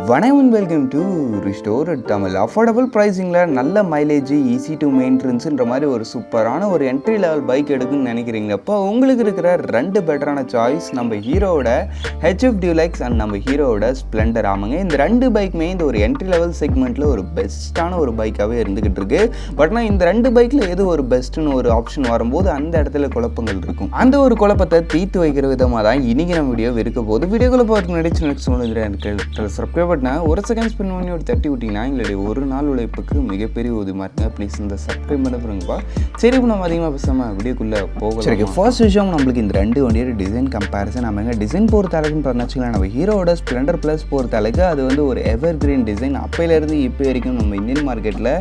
வணக்கம், welcome to Restore Tamil. Affordable ப்ரைஸிங்கில் நல்ல மைலேஜ், ஈஸி டு மெயின்டெனன்ஸுன்ற மாதிரி ஒரு சூப்பரான ஒரு என்ட்ரி லெவல் பைக் எடுக்குன்னு நினைக்கிறீங்க. அப்போ உங்களுக்கு இருக்கிற ரெண்டு பெட்டரான சாய்ஸ் நம்ம ஹீரோவோட ஹெச்எஃப் டியூலக்ஸ் அண்ட் நம்ம ஹீரோவோட ஸ்ப்ளெண்டர். ஆமாங்க, இந்த ரெண்டு பைக்குமே இந்த ஒரு என்ட்ரி லெவல் செக்மெண்ட்டில் ஒரு பெஸ்ட்டான ஒரு பைக்காகவே இருந்துக்கிட்டு இருக்கு. பட்னா இந்த ரெண்டு பைக்கில் எது ஒரு பெஸ்ட்டுன்னு ஒரு ஆப்ஷன் வரும்போது அந்த இடத்துல குழப்பங்கள் இருக்கும். அந்த ஒரு குழப்பத்தை தீர்த்து வைக்கிற விதமாக தான் இன்றைக்கி நம்ம வீடியோ இருக்க போது. வீடியோக்குள்ளே போகிறதுக்கு முன்னாடி சப்ஸ்கிரைப் பண்ண ஒரு செகண்ட் ஸ்பெண்ட் பண்ணி ஒரு தட்டி விட்டிங்கன்னா எங்களுடைய ஒரு நாள் உழைப்புக்கு மிகப்பெரிய உதவியாக இருக்குங்க. ப்ளீஸ் இந்த சப்ஸ்கிரைப் பண்ண பாருங்கப்பா. சரி, இப்போ நம்ம அதிகமாக பேசாமல் வீடியோக்குள்ளே போகலாம். சரி, ஃபர்ஸ்ட் விஷயம் நம்மளுக்கு இந்த ரெண்டு வண்டியோட டிசைன் கம்பேரிசன். நம்ம எங்கே டிசைன் பொறுத்த அளவுக்குன்னு பார்த்தீங்கன்னா நம்ம ஹீரோட ஸ்ப்ளெண்டர் ப்ளஸ் பொறுத்த அளவுக்கு அது வந்து ஒரு எவர் கிரீன் டிசைன். அப்போலேருந்து இப்போ வரைக்கும் நம்ம இந்தியன் மார்க்கெட்டில்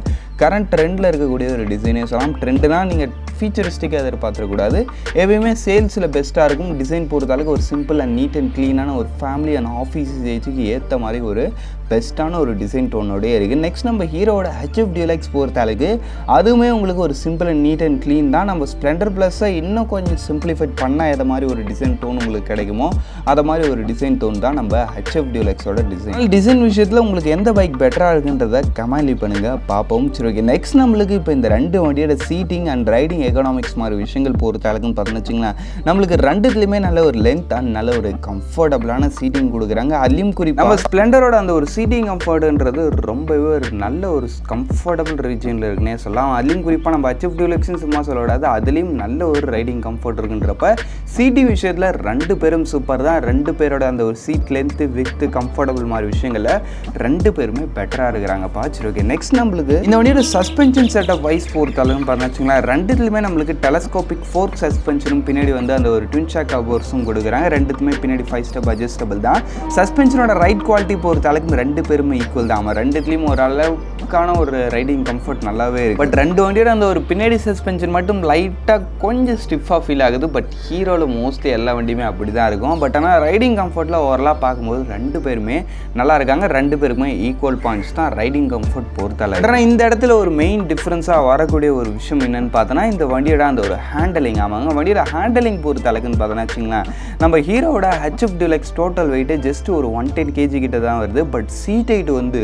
கரண்ட் ட்ரெண்டில் இருக்கக்கூடிய ஒரு டிசைனே சொல்லலாம். ட்ரெண்டுனா நீங்கள் ஃபீச்சரிஸ்டிக்காக எதிர்பார்த்துக்கூடாது, எப்பயுமே சேல்ஸில் பெஸ்ட்டாக இருக்கும். டிசைன் பொறுத்த அளவுக்கு ஒரு சிம்பிள் அண்ட் நீட் அண்ட் க்ளீனான ஒரு ஃபேமிலி அண்ட் ஆஃபீஸ் ஏஜுக்கு ஏற்ற மாதிரி ஒரு பெஸ்ட்டான ஒரு டிசைன் டோனோடய இருக்குது. நெக்ஸ்ட் நம்ம ஹீரோவோட ஹெச்எஃப் டியூலக்ஸ் பொறுத்த அளவுக்கு அதுவுமே உங்களுக்கு ஒரு simple and neat and clean தான். நம்ம ஸ்ப்ளெண்டர் ப்ளஸ்ஸை இன்னும் கொஞ்சம் சிம்பிளிஃபைட் பண்ணால் எதை மாதிரி ஒரு டிசைன் டோன் உங்களுக்கு கிடைக்குமோ அதை மாதிரி ஒரு டிசைன் டோன் தான் நம்ம ஹெச்எஃப் டியூலக்ஸோட டிசைன் விஷயத்தில் உங்களுக்கு எந்த பைக் பெட்டராக இருக்குன்றதை கமெண்ட் பண்ணுங்கள், பார்ப்போம். சரி, ஓகே. நெக்ஸ்ட் நம்மளுக்கு இப்போ இந்த ரெண்டு வண்டியோட சீட்டிங் அண்ட் ரைடிங் எக்கனாமிக்ஸ் மாதிரி விஷயங்கள் பொறுத்த அளவுக்குன்னு பார்த்தோன்னு வச்சிங்களேன், நம்மளுக்கு ரெண்டுத்துலேயுமே நல்ல ஒரு லென்த் அண்ட் நல்ல ஒரு கம்ஃபர்டபுளான சீட்டிங் கொடுக்குறாங்க. அதுலேயும் குறிப்பாக நம்ம ஸ்ப்ளெண்டரோட அந்த ஒரு சீட்டிங் கம்ஃபர்ட்ன்றது ரொம்பவே ஒரு நல்ல ஒரு கம்ஃபர்டபுள் ரீஜனில் இருக்குன்னே சொல்லலாம். அதுலேயும் குறிப்பாக நம்ம ஹெச்எஃப் டியூலக்ஸ்னு சும்மா சொல்லக்கூடாது, அதுலேயும் நல்ல ஒரு ரைடிங் கம்ஃபர்ட் இருக்குன்றப்ப சீட்டிங் விஷயத்தில் ரெண்டு பேரும் சூப்பர் தான். ரெண்டு பேரோட அந்த ஒரு சீட் லென்த்து, வித்து, கம்ஃபர்டபுள் மாதிரி விஷயங்களில் ரெண்டு பேருமே பெட்டராக இருக்கிறாங்கப்பா. சரி, ஓகே. நெக்ஸ்ட் நம்மளுக்கு இந்த வண்டியோட சஸ்பென்ஷன் செட்டப் வைஸ் பொறுத்த அளவுன்னு பார்த்தீங்கன்னா ரெண்டுத்துலையுமே நம்மளுக்கு டெலஸ்கோபிக் ஃபோர்க் சஸ்பென்ஷனும் பின்னாடி வந்து அந்த ஒரு ட்வின் ஷாக் கவர்ஸும் கொடுக்குறாங்க. ரெண்டுத்துமே பின்னாடி 5 ஸ்டெப் அட்ஜஸ்டபிள் தான். சஸ்பென்ஷனோட ரைட் குவாலிட்டி பொறுத்த அளவுக்கு ரெண்டு பேருமே ஈக்குவல் தான். ரெண்டுத்துலேயும் ஒரு அளவுக்கான ஒரு ரைடிங் கம்ஃபர்ட் நல்லாவே இருக்குது. பட் ரெண்டு வண்டியோட அந்த ஒரு பின்னாடி சஸ்பென்ஷன் மட்டும் லைட்டாக கொஞ்சம் ஸ்டிஃபாக ஃபீல் ஆகுது. பட் ஹீரோவில் மோஸ்ட்லி எல்லா வண்டியுமே அப்படி தான் இருக்கும். பட் ஆனால் ரைடிங் கம்ஃபர்ட்டில் ஓவரலாக பார்க்கும்போது ரெண்டு பேருமே நல்லா இருக்காங்க. ரெண்டு பேருக்குமே ஈக்குவல் பாயிண்ட்ஸ் தான் ரைடிங் கம்ஃபர்ட் பொறுத்த அளவு. ஆனால் இந்த இடத்துல ஒரு மெயின் டிஃப்ரென்ஸாக வரக்கூடிய ஒரு விஷயம் என்னென்னு பார்த்தோன்னா இந்த வண்டியோட அந்த ஒரு ஹேண்டலிங். ஆமாங்க, வண்டியோட ஹேண்டலிங் பொறுத்த அளவுக்குன்னு பார்த்தோன்னா வச்சுங்களேன், நம்ம ஹீரோவோட HF deluxe total weight just ஒரு 110 kg கிட்ட தான் வருது. பட் சீட் ஹைட் வந்து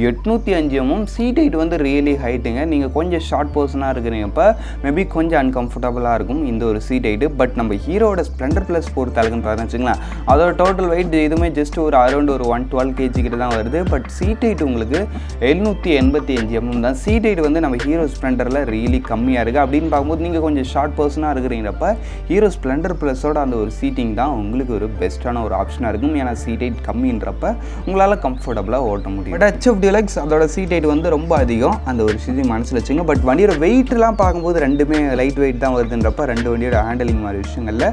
805 mm. சீட் ஹைட் வந்து ரியலி ஹைட்டுங்க. நீங்கள் கொஞ்சம் ஷார்ட் பர்சனாக இருக்கிறீங்கப்போ மேபி கொஞ்சம் அன்கம்ஃபர்டபுளாக இருக்கும் இந்த ஒரு சீட் ஹைட்டு. பட் நம்ம ஹீரோவோட ஸ்ப்ளெண்டர் ப்ளஸ் பொறுத்த அளவுக்குன்னு பார்த்தோன்னா வச்சுங்களேன், அதோட டோட்டல் வெயிட் இதுவுமே ஜஸ்ட் ஒரு அரௌண்ட் ஒரு 112 kg கிட்ட தான் வருது. பட் சீட் ஹைட் உங்களுக்கு 785 mm தான். சீட் ஹைட் வந்து நம்ம ஹீரோ ஸ்ப்ளெண்டரில் ரியலி கம்மியாக இருக்குது. அப்படின்னு பார்க்கும்போது நீங்கள் கொஞ்சம் ஷார்ட் பர்சனாக இருக்கிறீங்கிறப்ப ஹீரோ ஸ்ப்ளெண்டர் ப்ளஸோட அந்த ஒரு சீட்டிங் தான் உங்களுக்கு ஒரு பெஸ்ட்டான ஒரு ஆப்ஷனாக இருக்கும். ஏன்னா சீட் ஹைட் கம்மின்றப்ப உங்களால் கம்ஃபர்டபுளாக ஓட்ட முடியும். பட் ஹெச்எஃப் டியூலக்ஸ் அதோட சீட் ஹைட் வந்து ரொம்ப அதிகம், அந்த ஒரு சீட்டிங் மனசில் வச்சுங்க. பட் வண்டியோட வெயிட்லாம் பார்க்கும்போது ரெண்டுமே லைட் வெயிட் தான் வருதுன்றப்ப ரெண்டு வண்டியோட ஹேண்டலிங் மாதிரி விஷயங்களில்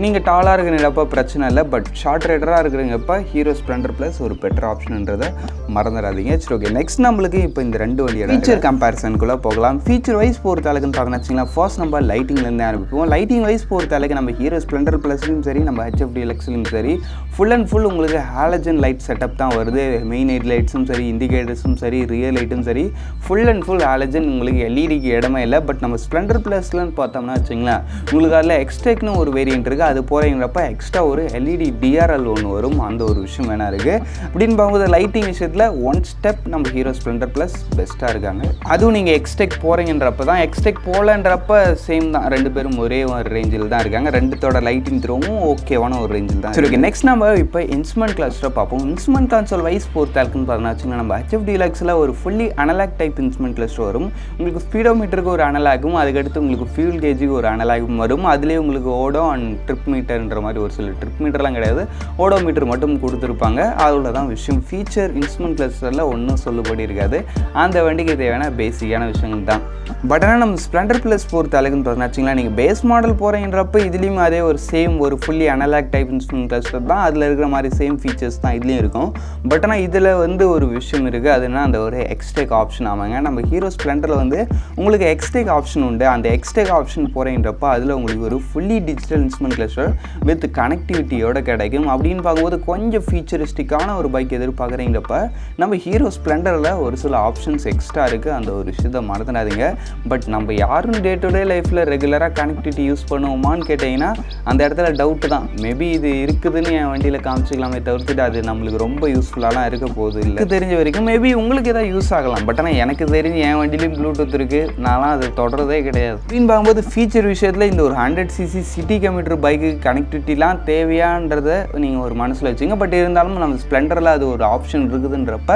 நீங்கள் டாலாக இருக்கிறப்ப பிரச்சனை இல்லை. பட் ஷார்ட் ரைடராக இருக்கிறப்ப ஹீரோ ஸ்ப்ளெண்டர் ப்ளஸ் ஒரு பெட்டர் ஆப்ஷன்ன்றதை மறந்துடாதீங்க. சரி, ஓகே. நெக்ஸ்ட் நம்மளுக்கு இப்போ இந்த ரெண்டு வண்டியோட ஃபீச்சர் கம்பேரிசனுக்குள்ளே போகலாம். ஃபீச்சர் வைஸ் பொறுத்த அளவுக்குன்னு பார்த்தீங்கன்னா ஃபர்ஸ்ட் நம்ம லைட்டிங்லேருந்து ஆரம்பிப்போம். லைட்டிங் வைஸ் பொறுத்த அளவுக்கு நம்ம ஹீரோ ஸ்ப்ளெண்டர் ப்ளஸ்லையும் சரி நம்ம ஹெச்எஃப் டியூலக்ஸ்லையும் சரி ஃபுல் அண்ட் ஃபுல் உங்களுக்கு ஹாலஜன் லைட் செட்டப் தான் வருது. மெயின் ஹெட் லைட்ஸும் சரி, இண்டிகேட்டர்ஸும் சரி, ரியல் லைட்டும் சரி, ஃபுல் அண்ட் ஃபுல் ஹாலஜன். உங்களுக்கு எல்இடிக்கு இடமே இல்லை. பட் நம்ம ஸ்ப்ளெண்டர் ப்ளஸ்லன்னு பார்த்தோம்னா வச்சுங்களேன், உங்களுக்கு அதில் எக்ஸ்டெக்னு ஒரு வேரியன்ட் இருக்குது. அது போகிறீங்கிறப்ப எக்ஸ்ட்ரா ஒரு எல்இடி டிஆர்எல் ஒன்று வரும். அந்த ஒரு விஷயம் வேணா இருக்குது. அப்படின்னு பார்க்கும்போது லைட்டிங் விஷயத்தில் ஒன் ஸ்டெப் நம்ம ஹீரோ ஸ்ப்ளெண்டர் ப்ளஸ் பெஸ்ட்டாக இருக்காங்க. அதுவும் நீங்கள் எக்ஸ்டெக் போகிறீங்கன்றப்ப தான். எக்ஸ்டெக் போகலன்றப்ப சேம் தான், ரெண்டு பேரும் ஒரே ஒரு ரேஞ்சில் தான் இருக்காங்க. ரெண்டுத்தோட லைட்டிங் த்ரோவும் ஓகேவான ஒரு ரேஞ்சில் தான். சரி, ஓகே. நெக்ஸ்ட் நம்ம இப்போ இன்ஸ்ட்ருமெண்ட் கிளஸ்டரை பார்ப்போம். இன்ஸ்ட்ருமெண்ட் கன்சோல் வைஸ் பொறுத்த அளவுக்குன்னு பார்த்தீங்கன்னா நம்ம ஹெச்எஃப் டியூலக்ஸில் ஒரு fully analog type instrument cluster வரும். உங்களுக்கு ஸ்பீடோமீட்டருக்கு ஒரு அனலாகும், அதுக்கடுத்து உங்களுக்கு ஃபியூல் கேஜுக்கு ஒரு அனலாகும் வரும். அதுலேயே உங்களுக்கு ஓடோ அண்ட் ட்ரிப் மீட்டர்ன்ற மாதிரி ஒரு சில ட்ரிப் மீட்டர்லாம் கிடையாது, ஓடோ மீட்டர் மட்டும் கொடுத்துருப்பாங்க. அதோட தான் விஷயம். ஃபீச்சர் இன்ஸ்ட்ருமெண்ட் கிளஸ்டரில் ஒன்றும் சொல்லுபடி இருக்காது. அந்த வண்டிக்கு தேவையான பேசிக்கான விஷயங்கள் தான். பட் ஆனால் நம்ம ஸ்ப்ளெண்டர் ப்ளஸ் பொறுத்த அளவுக்குன்னு பார்த்தீங்கன்னா நீங்கள் பேஸ் மாடல் போகிறீங்கன்றப்ப இதுலேயும் அதே ஒரு சேம் ஒரு fully analog type instrument cluster தான். அதில் இருக்கிற மாதிரி சேம் ஃபீச்சர்ஸ் தான் இதுலேயும் இருக்கும். பட் ஆனால் இதில் வந்து ஒரு விஷயம் இருக்குது, அதுனா அந்த ஒரு எக்ஸ்டெக் ஆப்ஷன். ஆமாங்க, நம்ம ஹீரோ ஸ்ப்ளெண்டரில் வந்து உங்களுக்கு எக்ஸ்டெக் ஆப்ஷன் உண்டு. அந்த எக்ஸ்டெக் ஆப்ஷன் போகிறீங்கன்றப்ப அதில் உங்களுக்கு ஒரு fully digital instrument cluster with கனெக்டிவிட்டியோட கிடைக்கும். அப்படின்னு பார்க்கும்போது கொஞ்சம் ஃபீச்சரிஸ்டிக்கான ஒரு பைக் எதிர்பார்க்குறீங்கப்ப நம்ம ஹீரோ ஸ்ப்ளெண்டரில் ஒரு சில ஆப்ஷன்ஸ் எக்ஸ்ட்ரா பெஸ்ட்டாக இருக்குது, அந்த ஒரு விஷயத்தை மறந்துடாதீங்க. பட் நம்ம யாரும் டே டு டே லைஃப்பில் ரெகுலராக கனெக்டிவிட்டி யூஸ் பண்ணுவோமான்னு கேட்டிங்கன்னா அந்த இடத்துல டவுட்டு தான். மேபி இது இருக்குதுன்னு என் வண்டியில் காமிச்சிக்கலாமே தவிர்த்துட்டு அது நம்மளுக்கு ரொம்ப யூஸ்ஃபுல்லாலாம் இருக்க போகுது இல்லை. தெரிஞ்ச வரைக்கும் மேபி உங்களுக்கு எதாவது யூஸ் ஆகலாம். பட் ஆனால் எனக்கு தெரிஞ்சு என் வண்டியிலையும் ப்ளூடூத் இருக்குது, நான்லாம் அது தொடரதே கிடையாது. அப்படின்னு பார்க்கும்போது ஃபீச்சர் விஷயத்தில் இந்த ஒரு 100cc சிட்டி கம்யூட்டர் பைக்கு கனெக்டிவிட்டிலாம் தேவையான்றதை நீங்கள் ஒரு மனசில் வச்சுங்க. பட் இருந்தாலும் நம்ம ஸ்ப்ளெண்டரில் அது ஒரு ஆப்ஷன் இருக்குதுன்றப்ப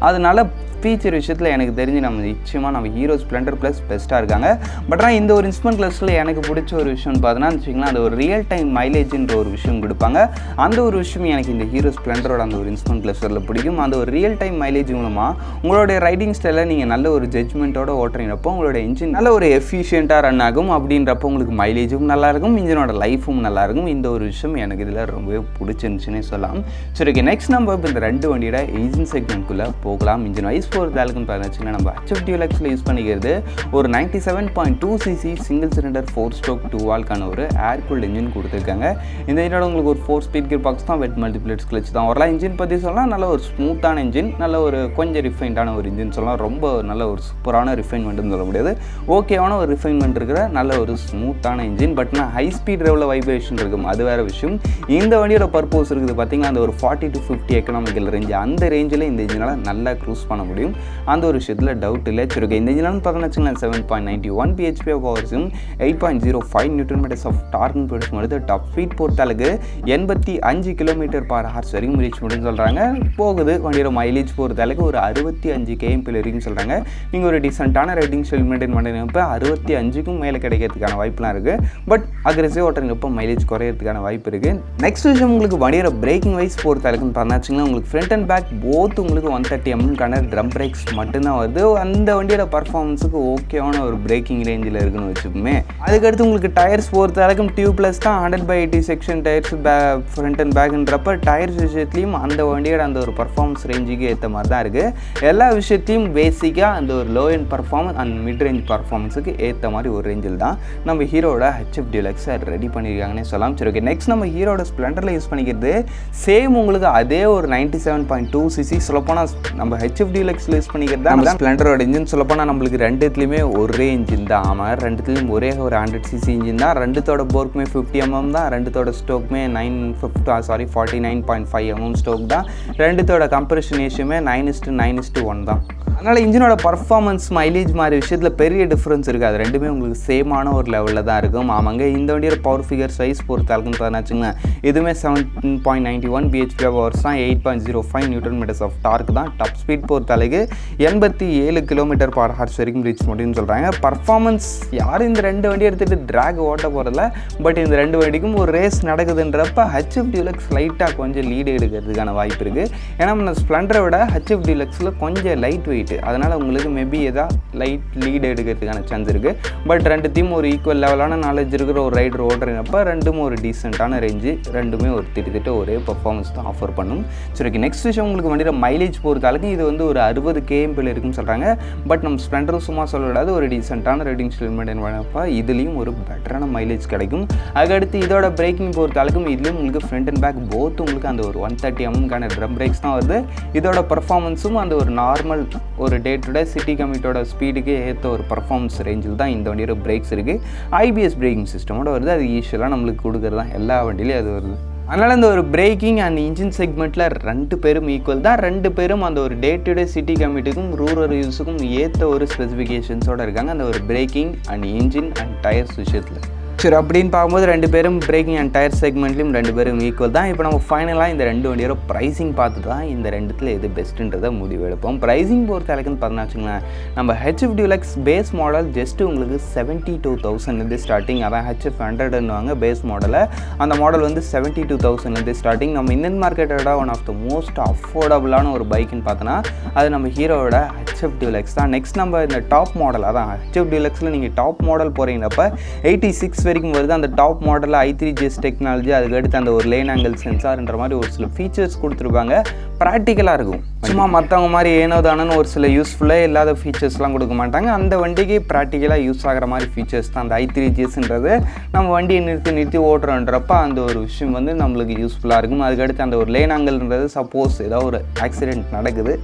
அதனால ஃபீச்சர் விஷயத்தில் எனக்கு தெரிஞ்சு நிச்சயமாக நம்ம ஹீரோ ஸ்ப்ளெண்டர் ப்ளஸ் பெஸ்ட்டாக இருக்காங்க. பட் ஆனால் இந்த ஒரு இன்ஸ்ட்ருமெண்ட் கிளஸ்டரில் எனக்கு பிடிச்ச ஒரு விஷயம்னு பார்த்தோன்னா வச்சுக்கலாம், அது ஒரு ரியல் டைம் மைலேஜ்ன்ற ஒரு விஷயம் கொடுப்பாங்க. அந்த ஒரு விஷயம் எனக்கு இந்த ஹீரோ ஸ்ப்ளெண்டரோட அந்த ஒரு இன்ஸ்ட்ருமெண்ட் கிளஸ்டரில் பிடிக்கும். அந்த ஒரு ரியல் டைம் மைலேஜ் மூலமாக உங்களுடைய ரைடிங் ஸ்டைலில் நீங்கள் நல்ல ஒரு ஜட்ஜ்மெண்ட்டோட ஓட்டுறப்போ உங்களோட இன்ஜின் நல்ல ஒரு எஃபிஷியண்ட்டாக ரன் ஆகும். அப்படின்றப்போ உங்களுக்கு மைலேஜும் நல்லாயிருக்கும், இன்ஜினோட லைஃபும் நல்லாயிருக்கும். இந்த ஒரு விஷயம் எனக்கு இதில் ரொம்பவே பிடிச்சிருந்துச்சுன்னே சொல்லலாம். சரி, ஓகே, நெக்ஸ்ட் நம்ம இப்போ இந்த ரெண்டு வண்டியோட இன்ஜின் செக்மெண்ட்குள்ளே போகலாம். இன்ஜின் வைஸ் போகிறதாலுக்குன்னு பார்த்தீங்கன்னா நம்ம HF Deluxeல யூஸ் பண்ணிக்கிறது ஒரு 97.2cc சிங்கிள் சிலிண்டர் 4 ஸ்ட்ரோக் 2 வால்க்கான ஒரு ஏர் கூல்டு இன்ஜின் கொடுத்துருக்காங்க. இந்த இன்ஜினோட உங்களுக்கு ஒரு 4 ஸ்பீட் கியர் பாக்ஸ் தான், வெட் மல்டிப்ளேட்ஸ் கிளச் தான் வரலாம். இன்ஜின் பற்றி சொல்லலாம், நல்ல ஒரு ஸ்மூத்தான இன்ஜின், நல்ல ஒரு கொஞ்சம் ரிஃபைண்டான ஒரு இன்ஜின் சொல்லலாம். ரொம்ப நல்ல ஒரு சூப்பரான ரிஃபைன்மெண்ட்னு சொல்ல முடியாது, ஓகேவான ஒரு ரிஃபைன்மெண்ட் இருக்கிற நல்ல ஒரு ஸ்மூத்தான இன்ஜின். பட் நான் ஹை ஸ்பீட் லெவலில் வைப்ரேஷன் இருக்கும், அது வேறு விஷயம். இந்த வண்டியோட பர்பஸ் இருக்குது பார்த்தீங்கன்னா அந்த ஒரு 40 to 50 எக்கனாமிக்கல் ரேஞ்சு, அந்த ரேஞ்சில் இந்த இன்ஜினால் நல்லா க்ரூஸ் பண்ண முடியும். அந்த ஒரு விஷயத்தில் டவுட் இல்லை. சரி, இந்த இன்ஜின் பார்த்தோன்னு வச்சுக்கலாம் 7.91 bhp ஆஃப் பவர்ஸும் 8.05 Nm ஆஃப் டார்க்னு ப்ரொடியூஸ் பண்ணுறது. டாப் ஸ்பீட் பொறுத்தளவுக்கு 85 km/h வரைக்கும் ரீச் முடியும்னு சொல்கிறாங்க. போகுது வண்டியோட மைலேஜ் பொறுத்தளவுக்கு ஒரு 65 km வரைக்கும் சொல்கிறாங்க. நீங்கள் ஒரு டீசெண்டான ரைடிங் ஸ்டைல் மெயின்டைன் பண்ணிருப்போ 65க்கும் மேலே கிடைக்கிறதுக்கான வாய்ப்புலாம் இருக்குது. பட் அக்ரெசிவ் ஓட்டுறப்போ மைலேஜ் குறையிறதுக்கான வாய்ப்பு இருக்குது. நெக்ஸ்ட் விஷயம் உங்களுக்கு வண்டியோட பிரேக்கிங் வைஸ் பொறுத்தளவுக்குன்னு பார்த்தீங்கன்னா உங்களுக்கு ஃப்ரண்ட் அண்ட் பேக் போத் உங்களுக்கு 130 mm ட்ரம் பிரேக்ஸ் மட்டும்தான் வருது. அந்த வண்டியோட பர்ஃபார்மன்ஸுக்கு ஓகேவான ஒரு பிரேக்கிங் ரேஞ்சில் இருக்குன்னு வச்சுப்போமே. அதுக்கடுத்து உங்களுக்கு டயர்ஸ் பொறுத்த வரைக்கும் டியூப்லெஸ் தான், 100/80 செக்ஷன் டயர்ஸ் ஃப்ரண்ட் அண்ட் பேக்குன்றப்ப டயர்ஸ் விஷயத்துலையும் அந்த வண்டியோட அந்த ஒரு பர்ஃபார்மன்ஸ் ரேஞ்சுக்கு ஏற்ற மாதிரி தான் இருக்குது. எல்லா விஷயத்தையும் பேசிக்காக அந்த ஒரு low end performance and mid range பர்ஃபார்மன்ஸுக்கு ஏற்ற மாதிரி ஒரு ரேஞ்சில் தான் நம்ம ஹீரோட HF Deluxe ரெடி பண்ணியிருக்காங்கன்னே சொல்லலாம். சரி, ஓகே, நெக்ஸ்ட் நம்ம ஹீரோட ஸ்ப்ளெண்டரில் யூஸ் பண்ணிக்கிறது சேம் உங்களுக்கு அதே ஒரு 97.2cc. சொல்லப்போனால் நம்ம HF Deluxeல யூஸ் பண்ணிக்கிறது தான் ஸ்ப்ளெண்டரோட இன்ஜின். சொல்லப்போனால் நம்மளுக்கு ரெண்டுத்துலேயுமே ஒரே இன்ஜின் தான். ஆமாம், ரெண்டுத்துலேயும் ஒரே ஒரு 100cc இன்ஜின் தான். ரெண்டுத்தோட போர்க்குமே 50 mm தான். ரெண்டுத்தோட ஸ்டோக்குமே 49.5 mm ஸ்டோக் தான். ரெண்டுத்தோட கம்ப்ரெஷன் ரேஷியோமே 9:9:1 தான். அதனால் இன்ஜினோட பர்ஃபார்மன்ஸ் மைலேஜ் மாதிரி விஷயத்தில் பெரிய டிஃப்ரென்ஸ் இருக்காது, ரெண்டுமே உங்களுக்கு சேமான ஒரு லெவலில் தான் இருக்கும். ஆமாங்க, இந்த வண்டியோட பவர் ஃபிகர் சைஸ் பொறுத்தாலுக்குன்னு பார்த்தீங்கன்னா இதுவுமே 7.91 bhp ஹவர்ஸ் தான், 8.05 Nm ஆஃப் டார்க் தான். டாப் ஸ்பீட் பொறுத்தளவுக்கு 87 km/h வரைக்கும் ரீச் முடியும்னு சொல்கிறாங்க. பர்ஃபார்மன்ஸ் யாரும் இந்த ரெண்டு வண்டி எடுத்துகிட்டு ட்ராக் ஓட்ட போகிறதில்ல. பட் இந்த ரெண்டு வண்டிக்கும் ஒரு ரேஸ் நடக்குதுன்றப்ப HF Deluxe லைட்டாக கொஞ்சம் லீடு எடுக்கிறதுக்கான வாய்ப்பு இருக்குது. ஏன்னா நம்ம ஸ்ப்ளெண்டரை விட HF Deluxeல கொஞ்சம் லைட் வெயிட், அதனால் உங்களுக்கு மேபி ஏதாவது லைட் லீடு எடுக்கிறதுக்கான சான்ஸ் இருக்குது. பட் ரெண்டுத்தையும் ஒரு ஈக்குவல் லெவலான நாலேஜ் இருக்கிற ஒரு ரைடர் ஓடுறப்ப ரெண்டும் ஒரு டீசெண்டான ரேஞ்சு, ரெண்டுமே ஒரு திட்டத்திட்ட ஒரே பர்ஃபார்மன்ஸ் தான் ஆஃபர் பண்ணும். சரி, ஓகே, நெக்ஸ்ட் விஷயம் உங்களுக்கு வண்டியோட மைலேஜ் பொறுத்தாலுக்கு இது வந்து ஒரு 60 km இருக்குன்னு சொல்கிறாங்க. பட் நம்ம ஸ்ப்ளெண்டரும் சும்மா சொல்ல விடாது, ஒரு டீசெண்டான ரைடிங் ஸ்டைல் மெயின்டைன் பண்ணப்போ இதுலேயும் ஒரு பெட்டரான மைலேஜ் கிடைக்கும். அதுக்கடுத்து இதோட பிரேக்கிங் பொறுத்தாலுக்கும் இதுலேயும் உங்களுக்கு ஃப்ரண்ட் அண்ட் பேக் போத் உங்களுக்கு அந்த ஒரு 130 mm ட்ரம் பிரேக்ஸ் தான் வருது. இதோட பர்ஃபார்மன்ஸும் அந்த ஒரு நார்மல் ஒரு டே டு டே சிட்டி கம்யூட்டோட ஸ்பீடுக்கு ஏற்ற ஒரு பர்ஃபார்மன்ஸ் ரேஞ்சில் தான் இந்த வண்டியோட பிரேக்ஸ் இருக்குது. IBS பிரேக்கிங் சிஸ்டமோட வருது, அது யூஸ்வலாக நம்மளுக்கு கொடுக்குறது தான், எல்லா வண்டியிலையும் அது வருது. அதனால் இந்த ஒரு பிரேக்கிங் அண்ட் இன்ஜின் செக்மெண்ட்டில் ரெண்டு பேரும் ஈக்குவல் தான். ரெண்டு பேரும் அந்த ஒரு டே டு டே சிட்டி கம்யூட்டுக்கும் ரூரல் யூஸுக்கும் ஏற்ற ஒரு ஸ்பெசிஃபிகேஷன்ஸோடு இருக்காங்க அந்த ஒரு braking and engine and tyres விஷயத்தில். சரி, அப்படின்னு பார்க்கும்போது ரெண்டு பேரும் பிரேக்கிங் அண்ட் டயர் செக்மெண்ட்லையும் ரெண்டு பேரும் ஈக்குவல் தான். இப்போ நம்ம ஃபைனலாக இந்த ரெண்டு வண்டியோட ப்ரைஸிங் பார்த்து தான் இந்த ரெண்டுத்தில் எது பெஸ்ட்டுன்றதை முடிவு எடுப்போம். ப்ரைஸிங் பொறுத்த அளவுக்குன்னு பார்த்தீங்கன்னா வச்சுங்களேன், நம்ம HF Deluxe base model just உங்களுக்கு 72,000 ஸ்டார்டிங். அதான் HF 100ன்னுவாங்க பேஸ் மாடலில். அந்த மாடல் வந்து 72,000 ஸ்டார்டிங். நம்ம இந்தியன் மார்க்கெட்டோட ஒன் ஆஃப் த மோஸ்ட் அஃபோர்டபுளான ஒரு பைக்குன்னு பார்த்தோன்னா அது நம்ம ஹீரோவோட HF Deluxe தான். நெக்ஸ்ட் நம்ம இந்த டாப் மாடல், அதான் HF Deluxeல நீங்கள் டாப் மாடல் போகிறீங்கப்ப 86 வரைக்கும் வருது. அந்த டாப் மாடலில் i3GS டெக்னாலஜி, அதுக்கடுத்து அந்த ஒரு லேன் ஆங்கிள் சென்சார்ன்ற மாதிரி ஒரு சில ஃபீச்சர்ஸ் கொடுத்துருப்பாங்க. ப்ராக்டிக்கலாக இருக்கும், சும்மா மற்றவங்க மாதிரி ஏனோ தானன்னு ஒரு சில யூஸ்ஃபுல்லாக இல்லாத ஃபீச்சர்ஸ்லாம் கொடுக்க மாட்டாங்க. அந்த வண்டிக்கு ப்ராக்டிக்கலாக யூஸ் ஆகிற மாதிரி ஃபீச்சர்ஸ் தான் அந்த i3GSன்றது. நம்ம வண்டியை நிறுத்தி ஓட்டுறோன்றப்ப அந்த ஒரு விஷயம் வந்து நம்மளுக்கு யூஸ்ஃபுல்லாக இருக்கும். அதுக்கடுத்து அந்த ஒரு லேன் ஆங்கிள்ன்றது சப்போஸ் ஏதாவது ஒரு ஆக்சிடென்ட் நடக்குது,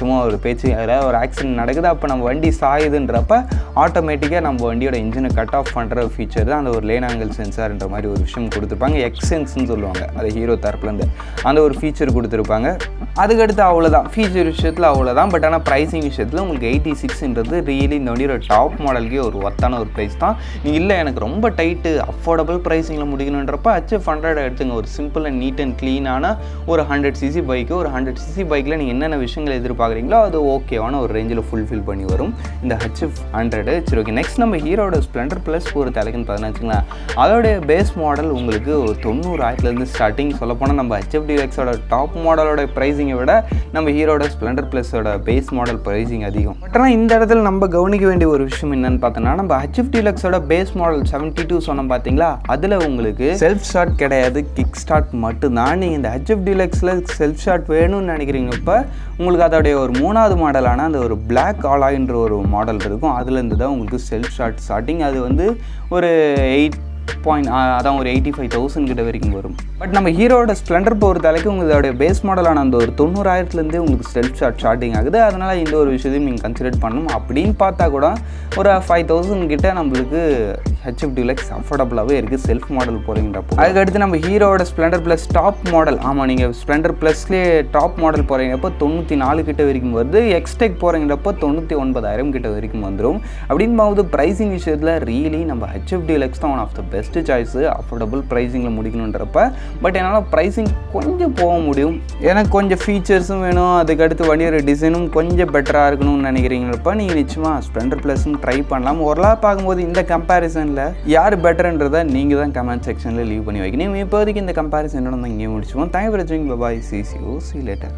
சும்மா ஒரு பேச்சு, ஏதாவது ஒரு ஆக்சிடென்ட் நடக்குது, அப்போ நம்ம வண்டி சாயுதுன்றப்ப ஆட்டோமேட்டிக்காக நம்ம வண்டியோட இன்ஜினை கட் ஆஃப் பண்ணுற ஃபீச்சர் தான் அந்த ஒரு லேன் ஆங்கிள் சென்சார்ன்ற மாதிரி ஒரு விஷயம் கொடுத்துருப்பாங்க. எக்ஸ்சென்ஸ்ன்னு சொல்லுவாங்க, அது ஹீரோ தரப்புலேருந்து அந்த ஒரு ஃபீச்சர் கொடுத்துருப்பாங்க. அதுக்கடுத்து அவ்வளோதான் ஃபீச்சர் விஷயத்தில் அவ்வளோதான். பட் ஆனால் ப்ரைஸிங் விஷயத்தில் உங்களுக்கு 86ன்றது ரியலி இந்த வண்டியோட டாப் மாடலுக்கே ஒரு ஒர்த்தான ஒரு ப்ரைஸ் தான். நீங்கள் இல்லை எனக்கு ரொம்ப டைட்டு அஃபோர்டபுள் ப்ரைஸிங்கில் முடிக்கணுன்றப்ப HF100 எடுத்துங்க. ஒரு சிம்பிள் அண்ட் நீட் அண்ட் க்ளீனான ஒரு 100cc பைக்கு. ஒரு 100cc பைக்கில் நீங்கள் என்னென்ன விஷயங்கள் எதிர்பார்க்குறீங்களோ அது ஓகேவான ஒரு ரேஞ்சில் ஃபுல்ஃபில் பண்ணி வரும் இந்த HF100. சரி, ஓகே. நெக்ஸ்ட் நம்ம ஹீரோட ஸ்ப்ளெண்டர் ப்ளஸ் ஒரு தலைக்குன்னு பார்த்தீங்கன்னா அதோடைய பேஸ் மாடல் உங்களுக்கு ஒரு 90,000 ஸ்டார்டிங். சொல்லப்போனால் நம்ம HF Deluxeோட டாப் மாடலோட ப்ரைஸிங்கை விட நம்ம ஹீரோட ஸ்ப்ளெண்டர் ப்ளஸோட பேஸ் மாடல் ப்ரைஸிங் அதிகம். பட் ஆனால் இந்த இடத்துல நம்ம கவனிக்க வேண்டிய ஒரு விஷயம் என்னன்னு பார்த்தோன்னா, நம்ம HF Deluxeோட பேஸ் மாடல் 72 சொன்னோம் பார்த்தீங்களா, அதில் உங்களுக்கு செல்ஃப் ஸ்டார்ட் கிடையாது, கிக் ஸ்டார்ட் மட்டும்தான். நீங்கள் இந்த HF Deluxeல செல்ஃப் ஸ்டார்ட் வேணும்னு நினைக்கிறீங்க, இப்போ உங்களுக்கு அதோடைய ஒரு 3வது மாடலான அந்த ஒரு பிளாக் ஆலாய்ன்ற ஒரு மாடல் இருக்கும். அதுலேருந்து தான் உங்களுக்கு செல்ஃப் ஸ்டார்டிங். அது வந்து ஒரு அதான் ஒரு 85,000 கிட்ட வரைக்கும் வரும். பட் நம்ம ஹீரோட ஸ்ப்ளெண்டர் பொறுத்தளவுக்கு உங்களுடைய பேஸ் மாடலான அந்த ஒரு 90,000 உங்களுக்கு செல்ஃப் ஸ்டார்டிங் ஆகுது. அதனால் இந்த ஒரு விஷயத்தையும் நீங்கள் கன்சிடர் பண்ணணும். அப்படின்னு பார்த்தா கூட ஒரு 5,000 கிட்ட நம்மளுக்கு HF Deluxe அஃபோர்டபுளாகவே இருக்குது செல்ஃப் மாடல் போகிறீங்கன்றப்போ. அதுக்கடுத்து நம்ம ஹீரோட ஸ்ப்ளெண்டர் ப்ளஸ் டாப் மாடல். ஆமாம், நீங்கள் ஸ்ப்ளெண்டர் ப்ளஸ்லேயே டாப் மாடல் போகிறீங்கப்போ 94 கிட்ட வரைக்கும் வருது. எக்ஸ்டெக் போகிறீங்கன்றப்போ 99,000 கிட்ட வரைக்கும் வந்துடும். அப்படின்னு போது ப்ரைஸிங் விஷயத்தில் ரியலி நம்ம HF Deluxe தான் one of the best choice affordable ப்ரைஸிங்கில் முடிக்கணுன்றப்ப. பட் என்னால் ப்ரைஸிங் கொஞ்சம் போக முடியும், எனக்கு கொஞ்சம் ஃபீச்சர்ஸும் வேணும், அதுக்கடுத்து வண்டியோட டிசைனும் கொஞ்சம் பெட்டராக இருக்கணும்னு நினைக்கிறீங்களப்ப நீங்கள் நிச்சயமாக ஸ்ப்ளெண்டர் ப்ளஸும் ட்ரை பண்ணலாம். ஓரளவு பார்க்கும்போது இந்த கம்பேரிசனில் யார் பெட்டர்ன்றதை நீங்கள் தான் கமெண்ட் செக்ஷனில் லீவ் பண்ணி வைக்கணும். இப்போதைக்கு இந்த கம்பேரிசன் என்னோட இங்கே முடிச்சுவோம். தேங்க்யூ ஃபார் வாட்சிங். பை. See you later.